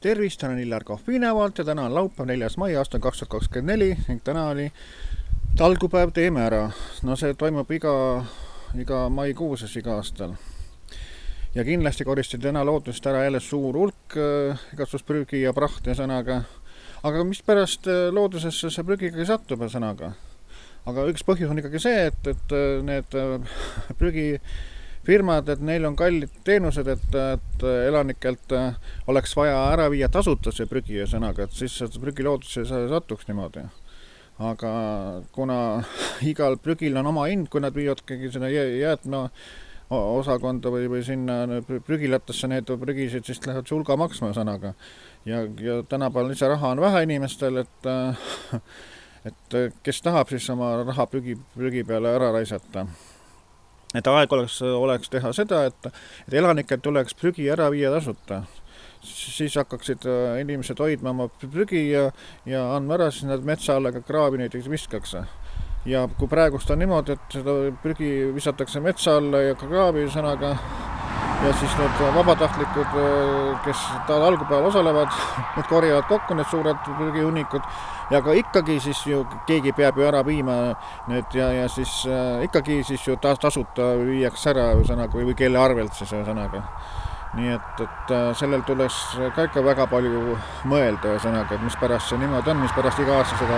Tervist, olen Illar Kohvinevalt ja täna on laupäev 4. mai aastal 2024 ning täna oli talgupäev Teeme ära. No see toimub iga maikuuses iga aastal. Ja kindlasti koristati täna loodust ära jälle suur hulk igastusprügi ja praht ja sõnaga. Aga mis pärast loodusesse see prügiga satub sõnaga? Aga üks põhjus on ikkagi see, et need prügifirmad, et neil on kallid teenused, et elanikelt oleks vaja ära viia tasuta see prügi ja sõnaga, et siis prügi loodusse satuks niimoodi. Aga kuna igal prügil on oma hind, kui nad viivadki seda jäätme osakonda või sinna prügilattasse need prügisid, siis lähevad sulga maksma sõnaga. Ja tänapäeval lisaraha on vähe inimestel, et kes tahab siis oma raha prügi peale ära raisata. Et aeg oleks teha seda, et elanikelt tuleks prügi ära viia tasuta. Siis hakkaksid inimesed hoidma oma prügi ja andma ära, siis nad metsa alla kraavi näiteks viskaks. Ja kui praegust on niimoodi, et seda prügi visatakse metsa alla ja kraavi sõnaga, ja siis need vabatahtlikud, kes talgupäeval osalevad, need korjavad kokku need suured prügihunnikud ja ka ikkagi siis ju keegi peab ju ära viima need ja siis ikkagi siis ju tasuta viiaks ära sõnaga või kelle arvelt siis sõnaga. Nii et sellel tuleks ka ikka väga palju mõelda sõnaga, et mis pärast see niimoodi on, mis pärast iga aasta seda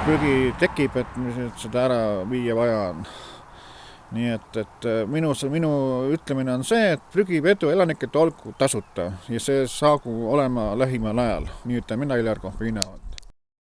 prügi tekib, et seda ära viia vaja on. Nii et minu ütlemine on see, et prügivedu elanikelt olgu tasuta ja see saagu olema lähimal ajal. Nii ütlen mina Illar Kohvinevalt.